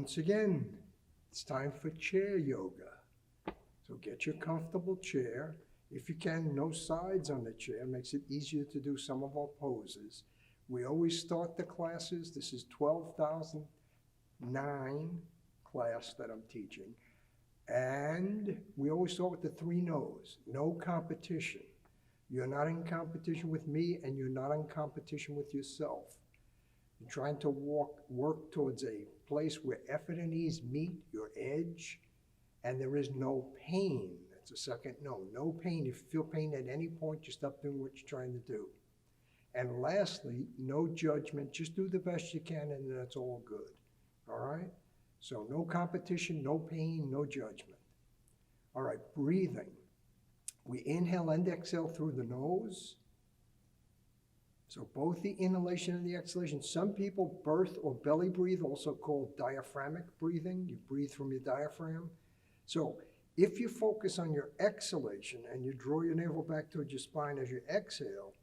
once again, it's time for chair yoga. So get your comfortable chair. If you can, no sides on the chair, makes it easier to do some of our poses. We always start the classes, this is 12,009 class that I'm teaching. And we always start with the 3 no's, no competition. You're not in competition with me and you're not in competition with yourself. You're trying to work towards a place where effort and ease meet your edge and there is no pain. That's a second no, no pain. If you feel pain at any point, you stop doing what you're trying to do. And lastly, no judgment, just do the best you can and that's all good, all right? So no competition, no pain, no judgment. All right, breathing. We inhale and exhale through the nose. So both the inhalation and the exhalation. Some people birth or belly breathe, also called diaphragmic breathing. You breathe from your diaphragm. So if you focus on your exhalation and you draw your navel back towards your spine as you exhale,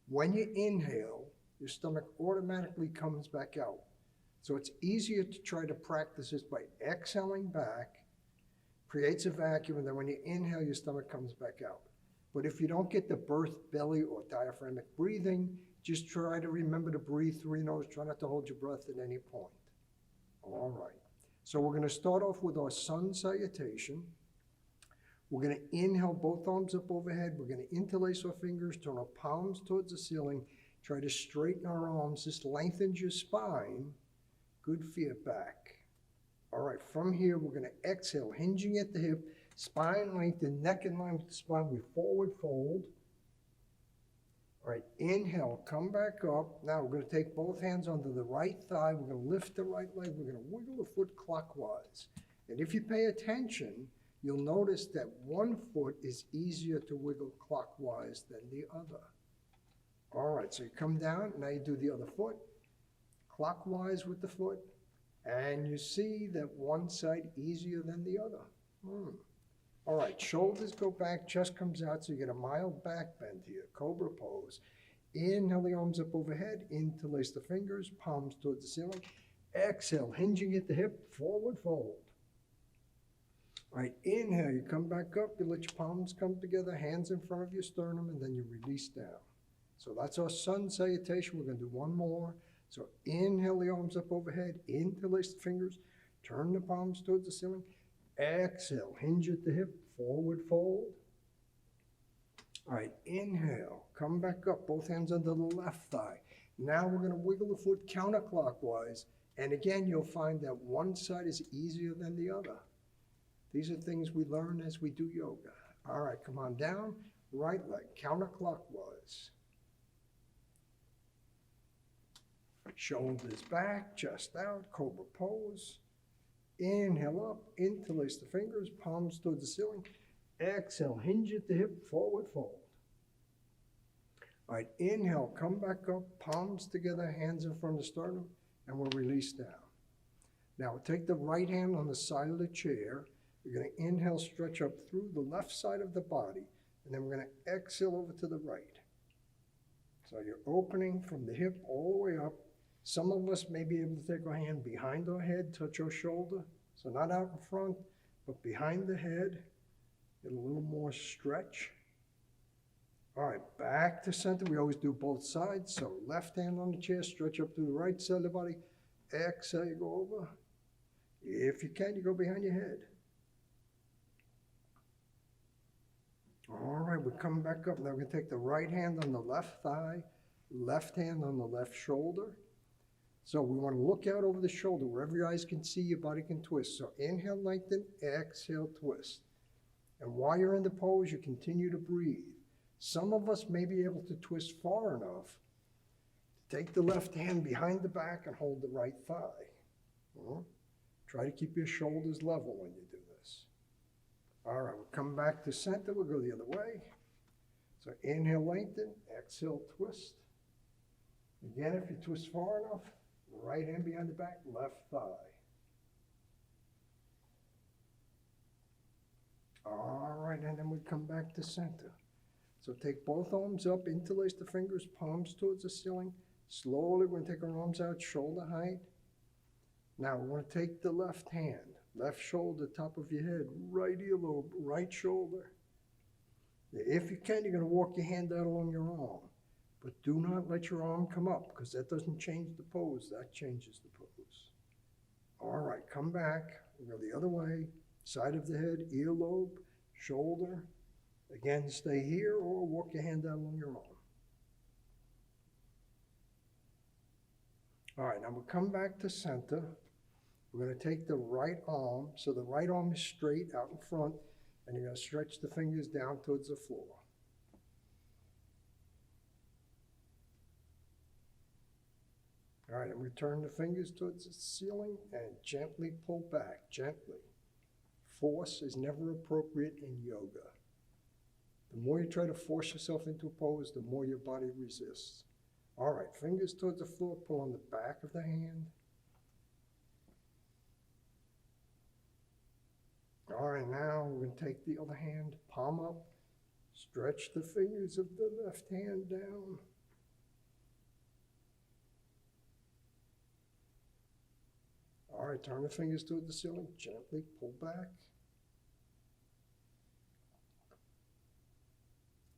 when you inhale, your stomach automatically comes back out. So it's easier to try to practice this by exhaling back, creates a vacuum, and then when you inhale, your stomach comes back out. But if you don't get the birth, belly, or diaphragmic breathing, just try to remember to breathe through your nose. Try not to hold your breath at any point. All right. So we're going to start off with our sun salutation. We're going to inhale both arms up overhead. We're going to interlace our fingers, turn our palms towards the ceiling. Try to straighten our arms. This lengthens your spine. Good for your back. All right, from here, we're going to exhale, hinging at the hip, spine lengthen, neck in line with the spine. We forward fold. All right, inhale, come back up. Now we're going to take both hands under the right thigh. We're going to lift the right leg. We're going to wiggle the foot clockwise. And if you pay attention, you'll notice that one foot is easier to wiggle clockwise than the other. All right, so you come down. Now you do the other foot, clockwise with the foot. And you see that one side easier than the other. All right, shoulders go back, chest comes out, so you get a mild back bend here, cobra pose. Inhale the arms up overhead, interlace the fingers, palms towards the ceiling. Exhale, hinging at the hip, forward fold. All right, inhale, you come back up, you let your palms come together, hands in front of your sternum, and then you release down. So that's our sun salutation. We're going to do one more. So inhale the arms up overhead, interlace the fingers, turn the palms towards the ceiling. Exhale, hinge at the hip, forward fold. All right, inhale, come back up, both hands under the left thigh. Now we're going to wiggle the foot counterclockwise. And again, you'll find that one side is easier than the other. These are things we learn as we do yoga. All right, come on down, right leg, counterclockwise. Shoulders back, chest out, cobra pose. Inhale up, interlace the fingers, palms towards the ceiling. Exhale, hinge at the hip, forward fold. All right, inhale, come back up, palms together, hands in front of the sternum, and we'll release down. Now we'll take the right hand on the side of the chair. We're going to inhale, stretch up through the left side of the body, and then we're going to exhale over to the right. So you're opening from the hip all the way up. Some of us may be able to take our hand behind our head, touch our shoulder. So not out in front, but behind the head. Get a little more stretch. All right, back to center. We always do both sides. So left hand on the chair, stretch up to the right side of the body. Exhale, you go over. If you can, you go behind your head. All right, we come back up. Now we're going to take the right hand on the left thigh, left hand on the left shoulder. So we want to look out over the shoulder. Wherever your eyes can see, your body can twist. So inhale, lengthen, exhale, twist. And while you're in the pose, you continue to breathe. Some of us may be able to twist far enough to take the left hand behind the back and hold the right thigh. Try to keep your shoulders level when you do this. All right, we'll come back to center. We'll go the other way. So inhale, lengthen, exhale, twist. Again, if you twist far enough, right hand behind the back, left thigh. All right, and then we come back to center. So take both arms up, interlace the fingers, palms towards the ceiling. Slowly, we're going to take our arms out, shoulder height. Now we're going to take the left hand, left shoulder, top of your head, right earlobe, right shoulder. If you can, you're going to walk your hand out along your arm. But do not let your arm come up, because that doesn't change the pose, that changes the pose. All right, come back, go the other way, side of the head, earlobe, shoulder. Again, stay here or walk your hand down along your arm. All right, now we'll come back to center. We're going to take the right arm, so the right arm is straight out in front, and you're going to stretch the fingers down towards the floor. All right, and return the fingers towards the ceiling and gently pull back, gently. Force is never appropriate in yoga. The more you try to force yourself into a pose, the more your body resists. All right, fingers towards the floor, pull on the back of the hand. All right, now we're going to take the other hand, palm up, stretch the fingers of the left hand down. All right, turn the fingers toward the ceiling, gently pull back.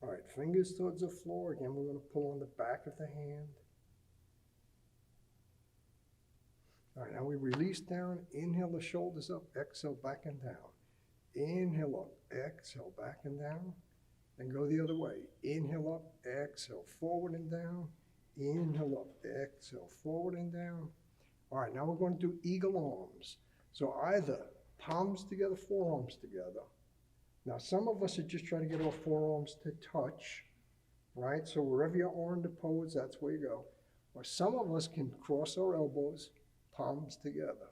All right, fingers towards the floor. Again, we're going to pull on the back of the hand. All right, now we release down, inhale the shoulders up, exhale back and down. Inhale up, exhale back and down, and go the other way. Inhale up, exhale forward and down. Inhale up, exhale forward and down. All right, now we're going to do eagle arms. So either palms together, forearms together. Now some of us are just trying to get our forearms to touch, right? So wherever you are in the pose, that's where you go. Or some of us can cross our elbows, palms together.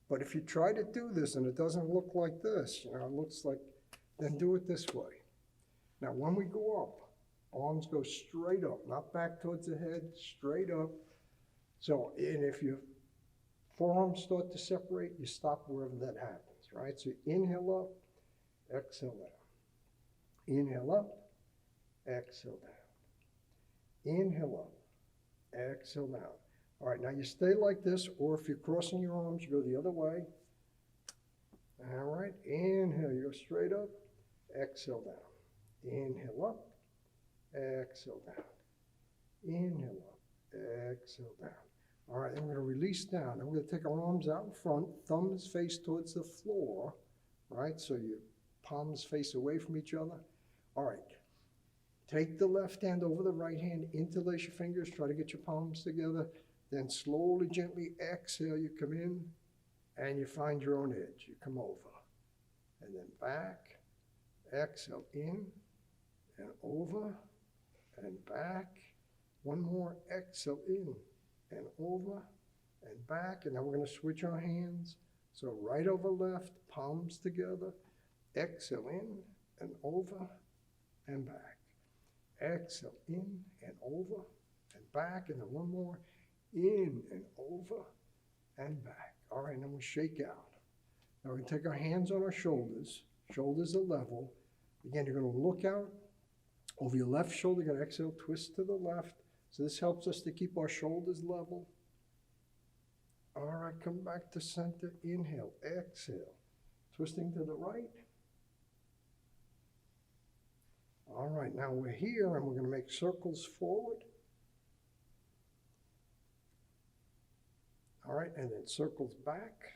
But if you try to do this and it doesn't look like this, it looks like, then do it this way. Now when we go up, arms go straight up, not back towards the head, straight up. So, and if your forearms start to separate, you stop wherever that happens, right? So inhale up, exhale down. Inhale up, exhale down. Inhale up, exhale down. All right, now you stay like this, or if you're crossing your arms, you go the other way. All right, inhale, you go straight up, exhale down. Inhale up, exhale down. Inhale up, exhale down. All right, then we're going to release down. And we're going to take our arms out in front, thumbs face towards the floor, right? So your palms face away from each other. All right, take the left hand over the right hand, interlace your fingers, try to get your palms together. Then slowly, gently exhale, you come in and you find your own edge. You come over and then back, exhale in and over and back. One more, exhale in and over and back. And now we're going to switch our hands. So right over left, palms together. Exhale in and over and back. Exhale in and over and back. And then one more, in and over and back. All right, now we shake out. Now we're going to take our hands on our shoulders. Shoulders are level. Again, you're going to look out over your left shoulder. You're going to exhale, twist to the left. So this helps us to keep our shoulders level. All right, come back to center. Inhale, exhale. Twisting to the right. All right, now we're here and we're going to make circles forward. All right, and then circles back.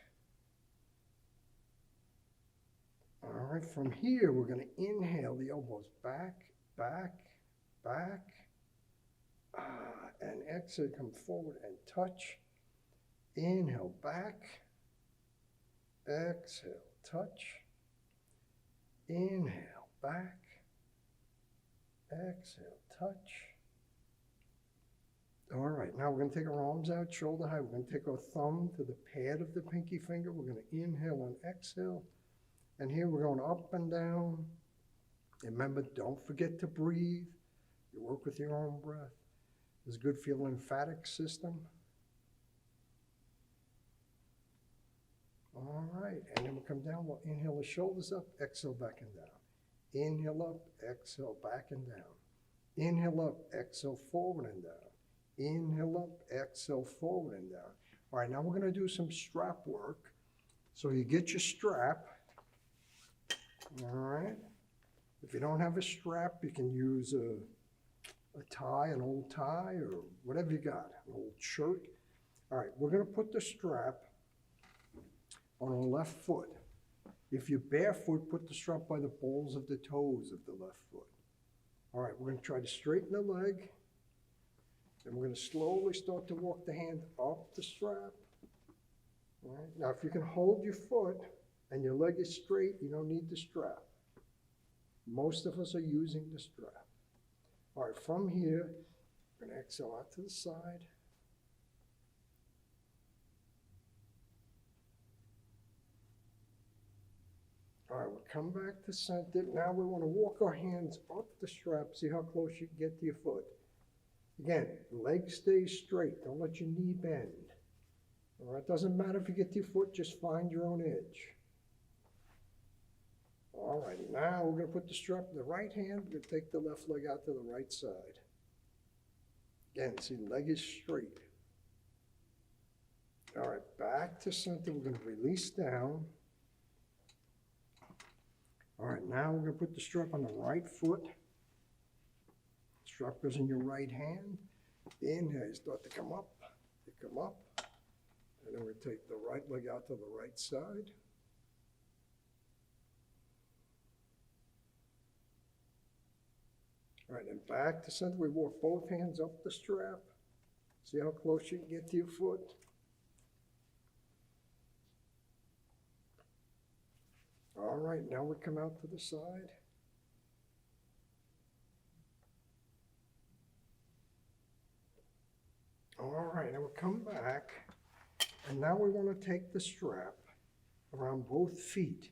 All right, from here, we're going to inhale the elbows back, back, back. And exhale, come forward and touch. Inhale, back. Exhale, touch. Inhale, back. Exhale, touch. All right, now we're going to take our arms out shoulder high. We're going to take our thumb to the pad of the pinky finger. We're going to inhale and exhale. And here we're going up and down. And remember, don't forget to breathe. You work with your own breath. There's good for your lymphatic system. All right, and then we'll come down. We'll inhale the shoulders up, exhale back and down. Inhale up, exhale back and down. Inhale up, exhale forward and down. Inhale up, exhale forward and down. All right, now we're gonna do some strap work. So you get your strap, all right? If you don't have a strap, you can use a tie, an old tie, or whatever you got, an old shirt. All right, we're gonna put the strap on the left foot. If you're barefoot, put the strap by the balls of the toes of the left foot. All right, we're gonna try to straighten the leg, and we're gonna slowly start to walk the hand up the strap. All right, now if you can hold your foot and your leg is straight, you don't need the strap. Most of us are using the strap. All right, from here, we're gonna exhale out to the side. All right, we'll come back to center. Now we want to walk our hands up the strap. See how close you can get to your foot. Again, leg stays straight. Don't let your knee bend. All right, doesn't matter if you get to your foot, just find your own edge. All right, now we're going to put the strap in the right hand. We're going to take the left leg out to the right side. Again, see, leg is straight. All right, back to center. We're going to release down. All right, now we're going to put the strap on the right foot. Strap goes in your right hand. Inhale, you start to come up. You come up. And then we take the right leg out to the right side. All right, and back to center. We walk both hands up the strap. See how close you can get to your foot. All right, now we come out to the side. All right, now we'll come back. And now we want to take the strap around both feet.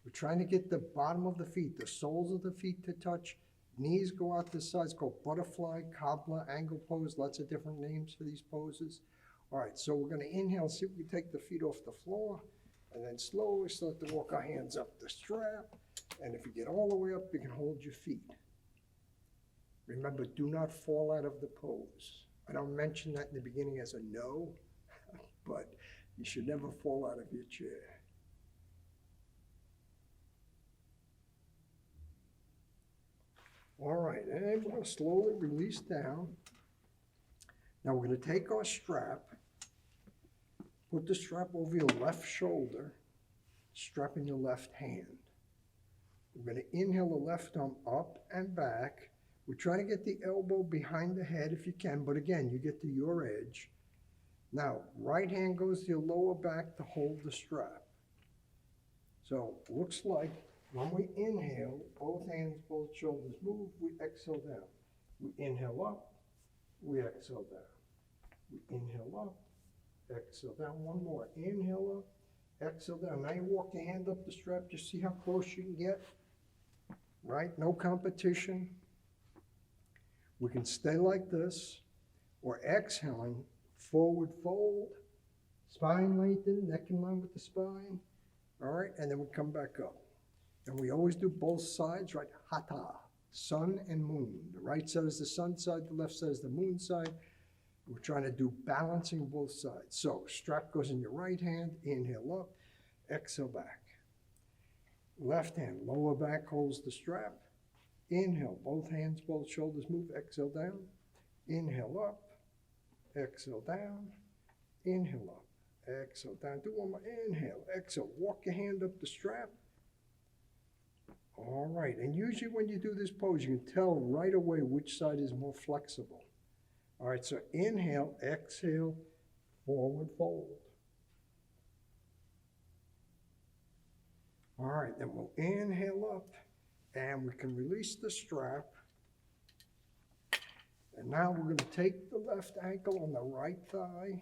We're trying to get the bottom of the feet, the soles of the feet to touch. Knees go out the sides, called butterfly, cobbler, angle pose, lots of different names for these poses. All right, so we're going to inhale, see if we can take the feet off the floor, and then slowly start to walk our hands up the strap. And if you get all the way up, you can hold your feet. Remember, do not fall out of the pose. I don't mention that in the beginning as a no, but you should never fall out of your chair. All right, and we're going to slowly release down. Now we're going to take our strap, put the strap over your left shoulder, strap in your left hand. We're going to inhale the left arm up and back. We're trying to get the elbow behind the head if you can, but again, you get to your edge. Now, right hand goes to your lower back to hold the strap. So, looks like when we inhale, both hands, both shoulders move, we exhale down. We inhale up, we exhale down. We inhale up, exhale down. One more. Inhale up, exhale down. Now you walk your hand up the strap. Just see how close you can get. Right? No competition. We can stay like this, or exhaling, forward fold, spine lengthen, neck in line with the spine. All right, and then we come back up. And we always do both sides, right? Hatha, sun and moon. The right side is the sun side, the left side is the moon side. We're trying to do balancing both sides. So strap goes in your right hand, inhale up, exhale back. Left hand, lower back holds the strap. Inhale, both hands, both shoulders move, exhale down. Inhale up, exhale down, inhale up, exhale down. Do one more, inhale, exhale. Walk your hand up the strap. All right, and usually when you do this pose, you can tell right away which side is more flexible. All right, so inhale, exhale, forward fold. All right, then we'll inhale up, and we can release the strap. And now we're going to take the left ankle on the right thigh.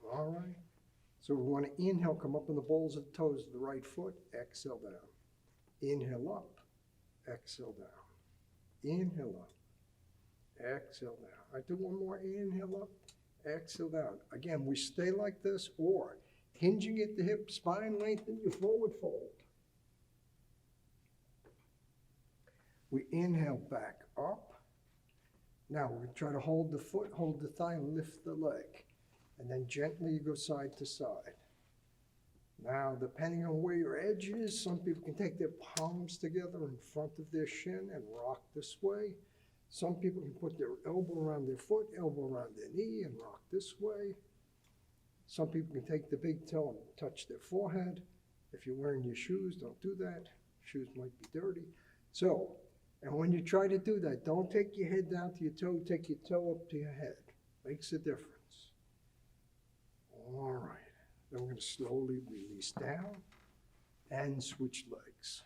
All right. So we want to inhale, come up on the balls of the toes of the right foot, exhale down. Inhale up, exhale down. Inhale up, exhale down. I do one more, inhale up, exhale down. Again, we stay like this, or hinging at the hip, spine lengthen, you forward fold. We inhale back up, Now, we try to hold the foot, hold the thigh, and lift the leg. And then gently you go side to side. Now, depending on where your edge is, some people can take their palms together in front of their shin and rock this way. Some people can put their elbow around their foot, elbow around their knee, and rock this way. Some people can take the big toe and touch their forehead. If you're wearing your shoes, don't do that. Shoes might be dirty. So, and when you try to do that, don't take your head down to your toe, take your toe up to your head. Makes a difference. All right. Then we're going to slowly release down and switch legs.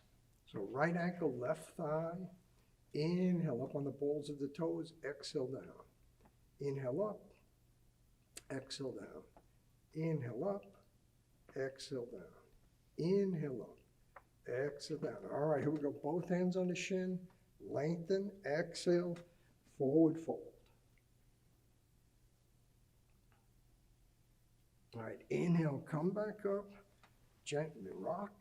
So right ankle, left thigh. Inhale up on the balls of the toes, exhale down. Inhale up, exhale down. Inhale up, exhale down. Inhale up, exhale down. All right, here we go. Both hands on the shin. Lengthen, exhale, forward fold. All right, inhale, come back up, gently rock.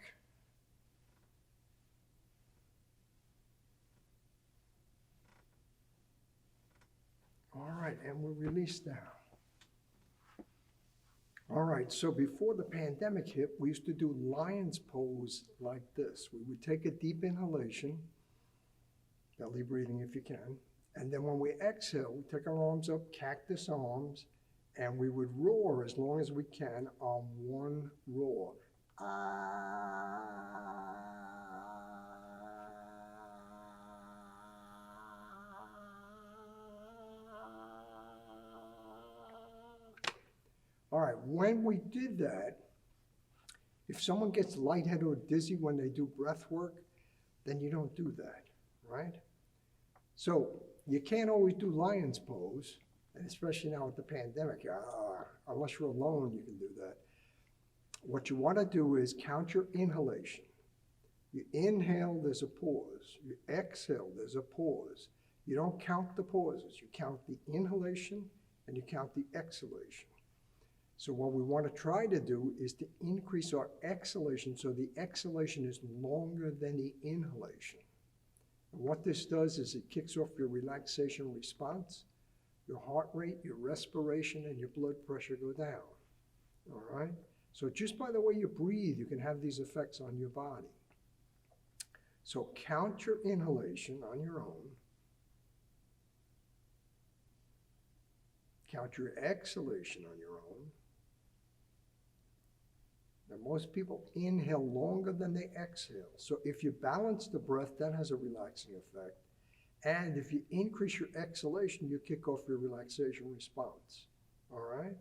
All right, and we'll release down. All right, so before the pandemic hit, we used to do lion's pose like this. We would take a deep inhalation, belly breathing if you can, and then when we exhale, we take our arms up, cactus arms, and we would roar as long as we can on one roar. All right, when we did that, if someone gets lightheaded or dizzy when they do breath work, then you don't do that, right? So you can't always do lion's pose, and especially now with the pandemic, unless you're alone, you can do that. What you want to do is count your inhalation. You inhale, there's a pause. You exhale, there's a pause. You don't count the pauses. You count the inhalation and you count the exhalation. So what we want to try to do is to increase our exhalation so the exhalation is longer than the inhalation. And what this does is it kicks off your relaxation response, your heart rate, your respiration, and your blood pressure go down. All right? So just by the way you breathe, you can have these effects on your body. So count your inhalation on your own. Count your exhalation on your own. Now, most people inhale longer than they exhale. So if you balance the breath, that has a relaxing effect. And if you increase your exhalation, you kick off your relaxation response. All right?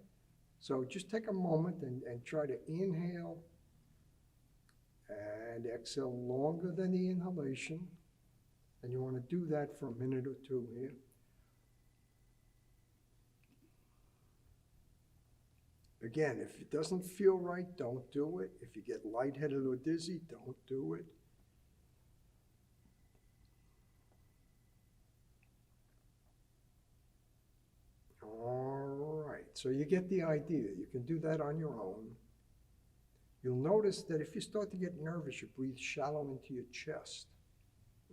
So just take a moment and try to inhale and exhale longer than the inhalation. And you want to do that for a minute or two here. Again, if it doesn't feel right, don't do it. If you get lightheaded or dizzy, don't do it. All right, so you get the idea. You can do that on your own. You'll notice that if you start to get nervous, you breathe shallow into your chest.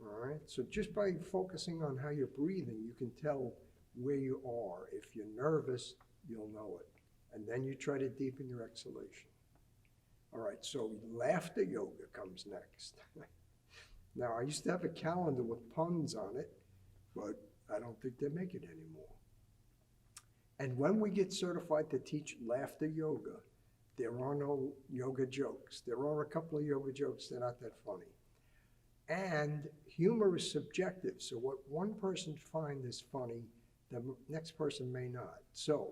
All right, so just by focusing on how you're breathing, you can tell where you are. If you're nervous, you'll know it. And then you try to deepen your exhalation. All right, so laughter yoga comes next. Now, I used to have a calendar with puns on it, but I don't think they make it anymore. And when we get certified to teach laughter yoga, there are no yoga jokes. There are a couple of yoga jokes, they're not that funny. And humor is subjective, so what one person finds is funny, the next person may not. So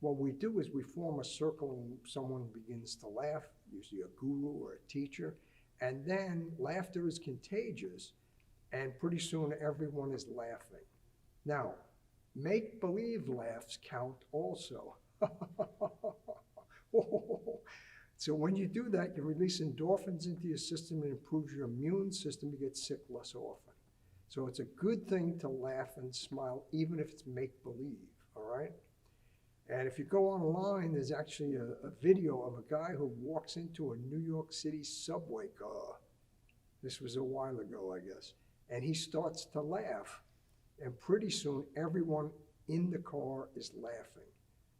what we do is we form a circle and someone begins to laugh, usually a guru or a teacher, and then laughter is contagious, and pretty soon everyone is laughing. Now, make-believe laughs count also. So when you do that, you release endorphins into your system and improves your immune system. You get sick less often. So it's a good thing to laugh and smile, even if it's make-believe, all right? And if you go online, there's actually a video of a guy who walks into a New York City subway car. This was a while ago, I guess. And he starts to laugh. And pretty soon, everyone in the car is laughing.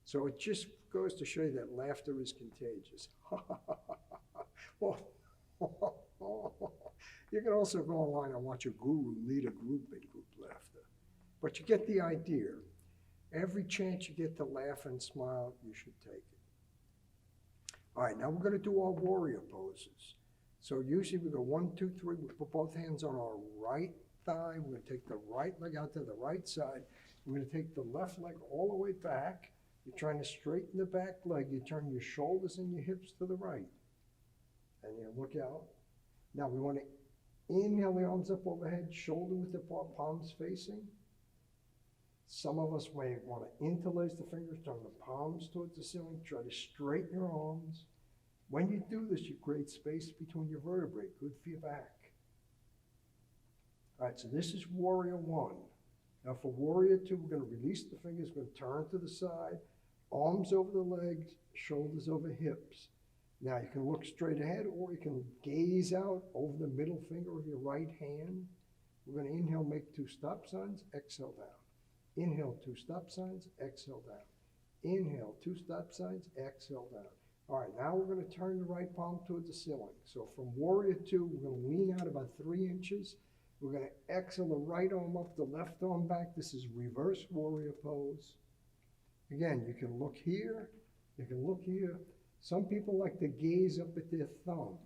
So it just goes to show you that laughter is contagious. You can also go online and watch a guru lead a group in group laughter. But you get the idea. Every chance you get to laugh and smile, you should take it. All right, now we're going to do our warrior poses. So usually we go 1, 2, 3. We put both hands on our right thigh. We're going to take the right leg out to the right side. We're going to take the left leg all the way back. You're trying to straighten the back leg. You turn your shoulders and your hips to the right. And you look out. Now we want to inhale the arms up overhead, shoulder width apart, palms facing. Some of us may want to interlace the fingers, turn the palms towards the ceiling, try to straighten your arms. When you do this, you create space between your vertebrae, good for your back. All right, so this is Warrior 1. Now for Warrior 2, we're going to release the fingers, we're going to turn to the side, arms over the legs, shoulders over hips. Now you can look straight ahead or you can gaze out over the middle finger of your right hand. We're going to inhale, make 2 stop signs, exhale down. Inhale, 2 stop signs, exhale down. Inhale, 2 stop signs, exhale down. All right, now we're going to turn the right palm towards the ceiling. So from Warrior 2, we're going to lean out about 3 inches. We're going to exhale the right arm up, the left arm back. This is reverse warrior pose. Again, you can look here, you can look here. Some people like to gaze up at their thumb.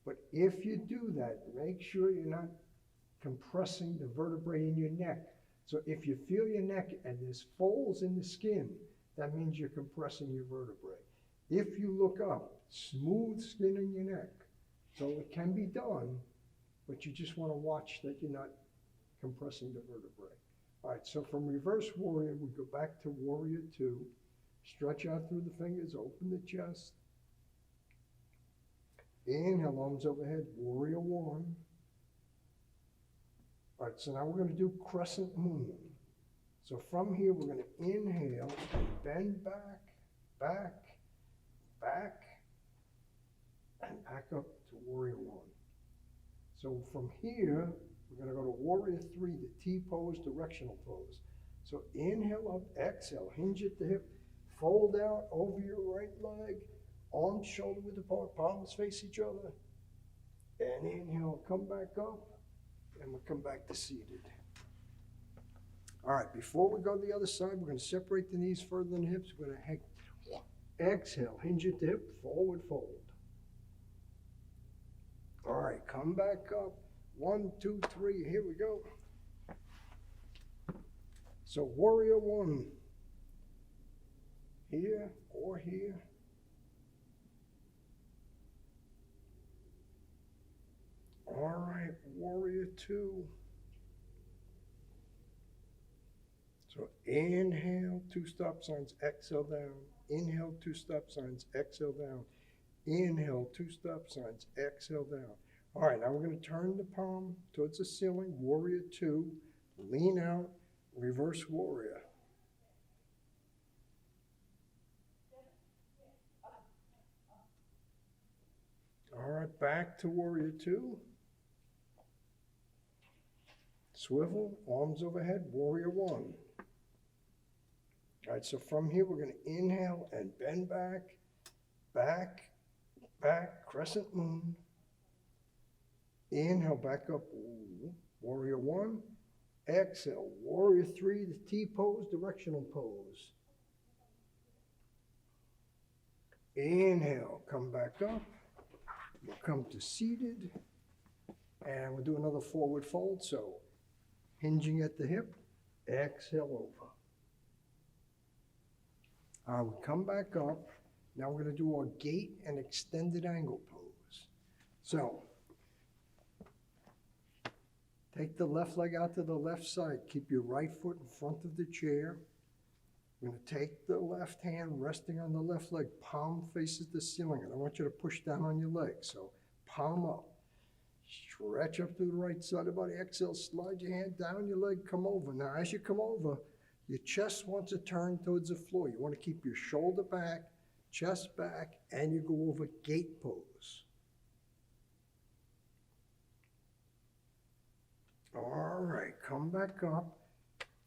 But if you do that, make sure you're not compressing the vertebrae in your neck. So if you feel your neck and there's folds in the skin, that means you're compressing your vertebrae. If you look up, smooth skin in your neck. So it can be done, but you just want to watch that you're not compressing the vertebrae. All right, so from reverse warrior, we go back to Warrior 2. Stretch out through the fingers, open the chest. Inhale, arms overhead, Warrior 1. All right, so now we're going to do Crescent Moon. So from here, we're going to inhale and bend back, back, back, and back up to Warrior 1. So from here, we're going to go to Warrior 3, the T-pose, directional pose. So inhale up, exhale, hinge at the hip, fold out over your right leg, arms shoulder width apart, palms face each other. And inhale, come back up, and we'll come back to seated. All right, before we go to the other side, we're going to separate the knees further than the hips. We're going to exhale, hinge at the hip, forward fold. All right, come back up. 1, 2, 3, here we go. So Warrior 1, here or here. All right, Warrior 2. So inhale, 2 stop signs, exhale down. Inhale, 2 stop signs, exhale down. Inhale, 2 stop signs, exhale down. All right, now we're going to turn the palm towards the ceiling, Warrior 2, lean out, reverse warrior. All right, back to Warrior 2. Swivel, arms overhead, Warrior 1. All right, so from here, we're going to inhale and bend back, back, back, Crescent Moon. Inhale, back up, Warrior 1. Exhale, Warrior 3, the T-pose, directional pose. Inhale, come back up. We'll come to seated. And we'll do another forward fold. So, hinging at the hip, exhale over. We'll come back up. Now we're going to do our gate and extended angle pose. So, take the left leg out to the left side. Keep your right foot in front of the chair. We're going to take the left hand resting on the left leg. Palm faces the ceiling. And I want you to push down on your leg. So palm up. Stretch up to the right side of the body. Exhale, slide your hand down your leg, come over. Now as you come over, your chest wants to turn towards the floor. You want to keep your shoulder back, chest back, and you go over gate pose. All right, come back up.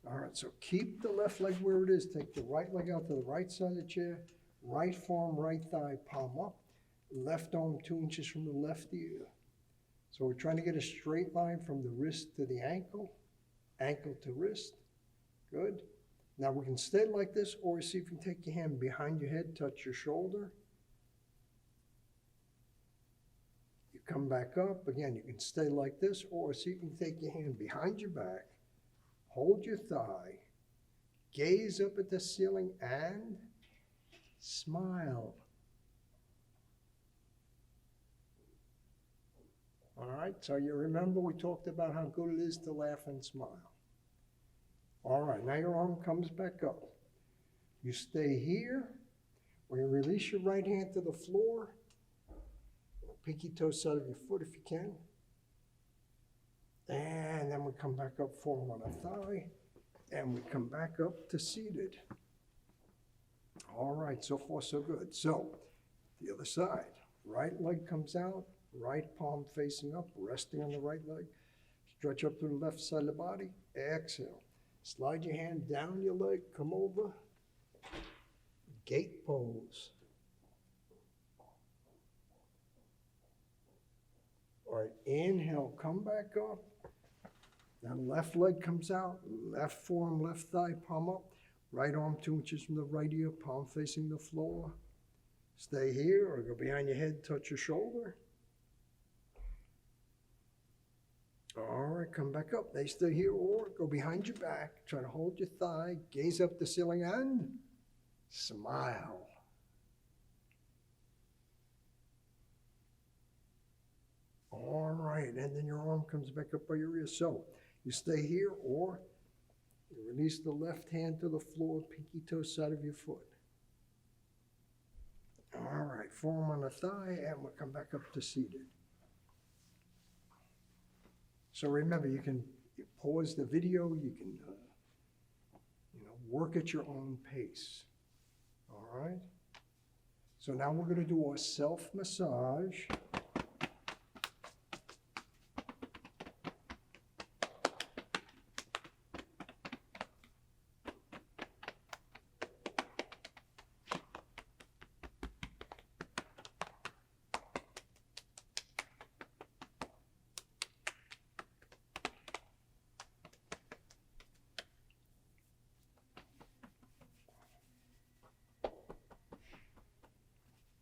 All right, so keep the left leg where it is. Take the right leg out to the right side of the chair. Right forearm, right thigh, palm up. Left arm 2 inches from the left ear. So we're trying to get a straight line from the wrist to the ankle, ankle to wrist. Good. Now we can stay like this, or see if you can take your hand behind your head, touch your shoulder. You come back up. Again, you can stay like this, or see if you can take your hand behind your back, hold your thigh, gaze up at the ceiling, and smile. All right, so you remember we talked about how good it is to laugh and smile. All right, now your arm comes back up. You stay here. We're going to release your right hand to the floor. Pinky toe side of your foot if you can. And then we come back up, forearm on the thigh. And we come back up to seated. All right, so far so good. So, the other side. Right leg comes out, right palm facing up, resting on the right leg. Stretch up to the left side of the body. Exhale. Slide your hand down your leg, come over. Gate pose. All right, inhale, come back up. Now left leg comes out, left forearm, left thigh, palm up. Right arm 2 inches from the right ear, palm facing the floor. Stay here or go behind your head, touch your shoulder. All right, come back up. They stay here or go behind your back. Try to hold your thigh, gaze up the ceiling and smile. All right, and then your arm comes back up by your ear. So you stay here or you release the left hand to the floor, pinky toe side of your foot. All right, forearm on the thigh, and we'll come back up to seated. So remember, you can pause the video, you can work at your own pace. All right? So now we're going to do our self-massage.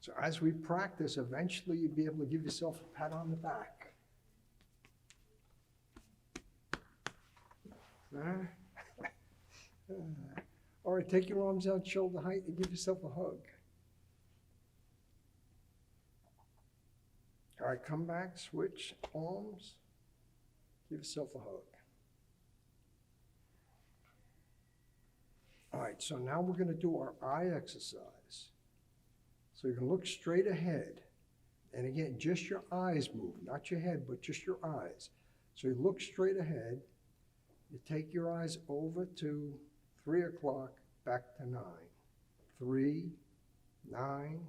So as we practice, eventually you'll be able to give yourself a pat on the back. All right, take your arms out shoulder height and give yourself a hug. All right, come back, switch arms, give yourself a hug. All right, so now we're going to do our eye exercise. So you can look straight ahead. And again, just your eyes move, not your head, but just your eyes. So you look straight ahead. You take your eyes over to 3 o'clock, back to 9. 3, 9,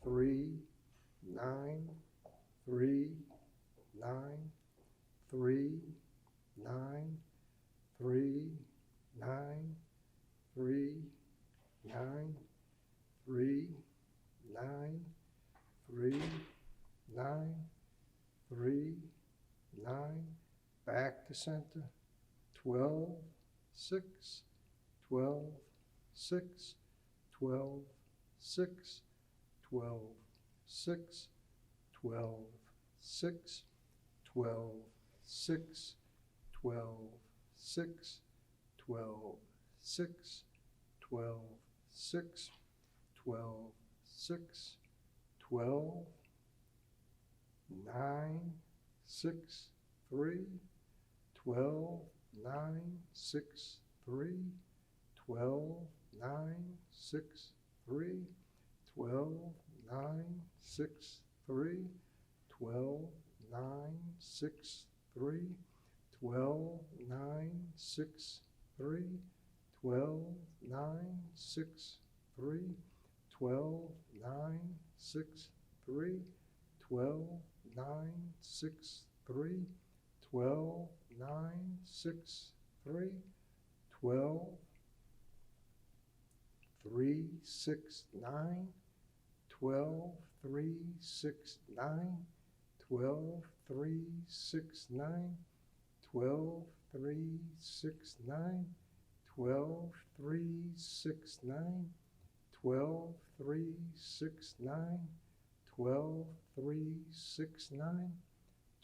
3, 9, 3, 9, 3, 9, 3, 9, 3, 9, 3, 9, 3, 9, 3, 9, back to center, 12, 6, 12, 6, 12, 6, 12, 6, 12, 6, 12, 6, 12, 6, 12, 6, 12, 6, 12, 6, 12, 9, 6, 3, 12, 9, 6, 3, 12, 9, 6, 3, 12, 9, 6, 3, 12, 9, 6, 3, 12, 9, 6, 3, 12, 9, 6, 3, 12, 9, 6, 3, 12, 9, 6, 3, 12, 9, 6, 3, 12, 3, 6, 9, 12, 3, 6, 9, 12, 3, 6, 9, 12, 3, 6, 9, 12, 3, 6, 9, 12, 3, 6, 9, 12, 3, 6, 9,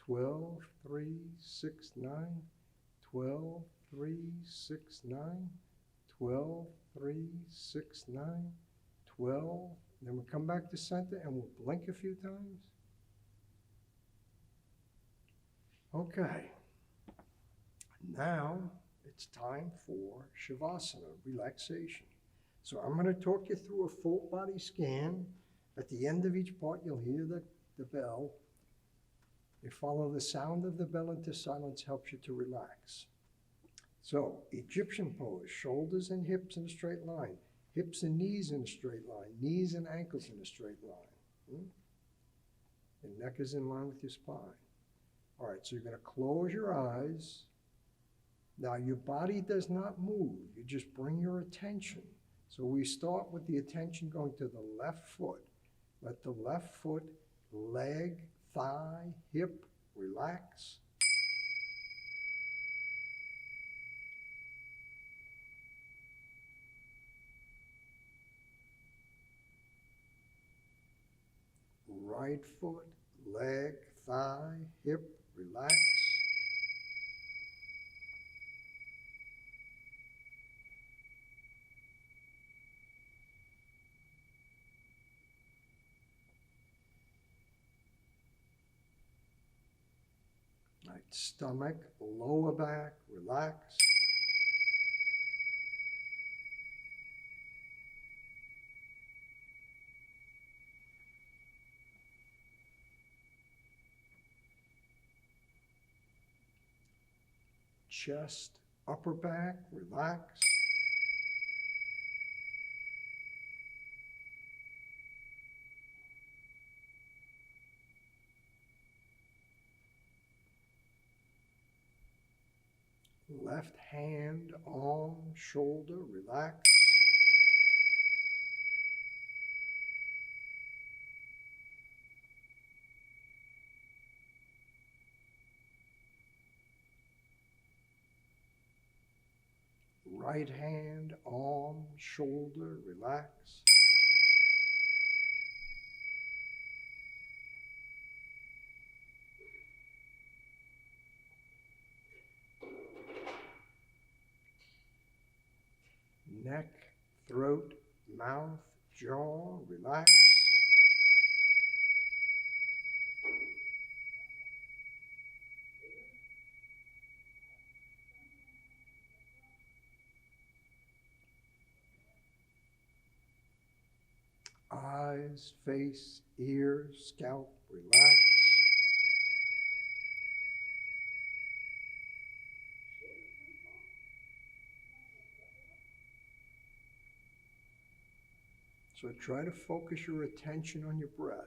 12, 3, 6, 9, 12, 3, 6, 9, 12, 3, 6, 9, 12. Then we'll come back to center and we'll blink a few times. Okay. Now it's time for Shavasana, relaxation. So I'm going to talk you through a full body scan. At the end of each part, you'll hear the bell. You follow the sound of the bell into silence, helps you to relax. So, Egyptian pose, shoulders and hips in a straight line, hips and knees in a straight line, knees and ankles in a straight line. The neck is in line with your spine. All right, so you're going to close your eyes. Now, your body does not move. You just bring your attention. So we start with the attention going to the left foot. Let the left foot, leg, thigh, hip, relax. Right foot, leg, thigh, hip, relax. Right, stomach, lower back, relax. Chest, upper back, relax. Left hand, arm, shoulder, relax. Right hand, arm, shoulder, relax. Neck, throat, mouth, jaw, relax. Eyes, face, ears, scalp, relax. So try to focus your attention on your breath.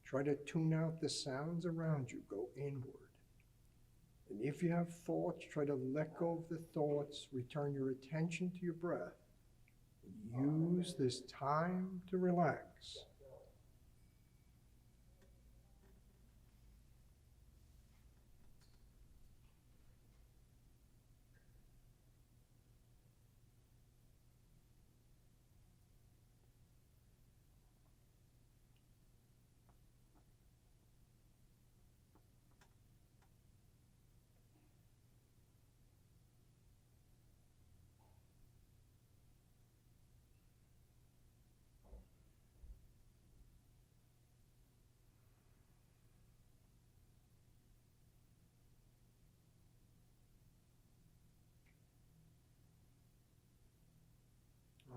Try to tune out the sounds around you. Go inward. And if you have thoughts, try to let go of the thoughts. Return your attention to your breath. Use this time to relax.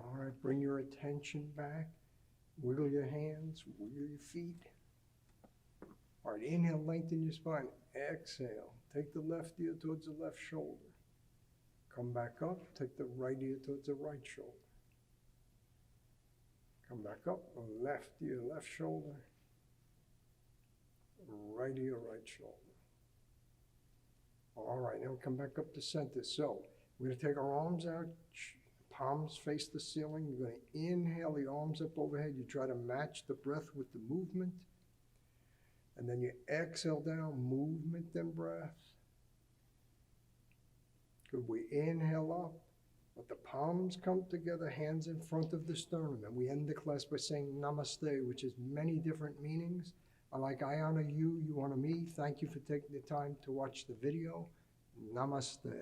All right, bring your attention back. Wiggle your hands, wiggle your feet. All right, inhale, lengthen your spine. Exhale, take the left ear towards the left shoulder. Come back up, take the right ear towards the right shoulder. Come back up, left ear, left shoulder. Right ear, right shoulder. All right, now come back up to center. So We're gonna take our arms out, palms face the ceiling. You're gonna inhale the arms up overhead. You try to match the breath with the movement. And then you exhale down, movement and breath. Good, we inhale up, let the palms come together, hands in front of the sternum. And we end the class by saying namaste, which has many different meanings. Like I honor you, you honor me. Thank you for taking the time to watch the video. Namaste.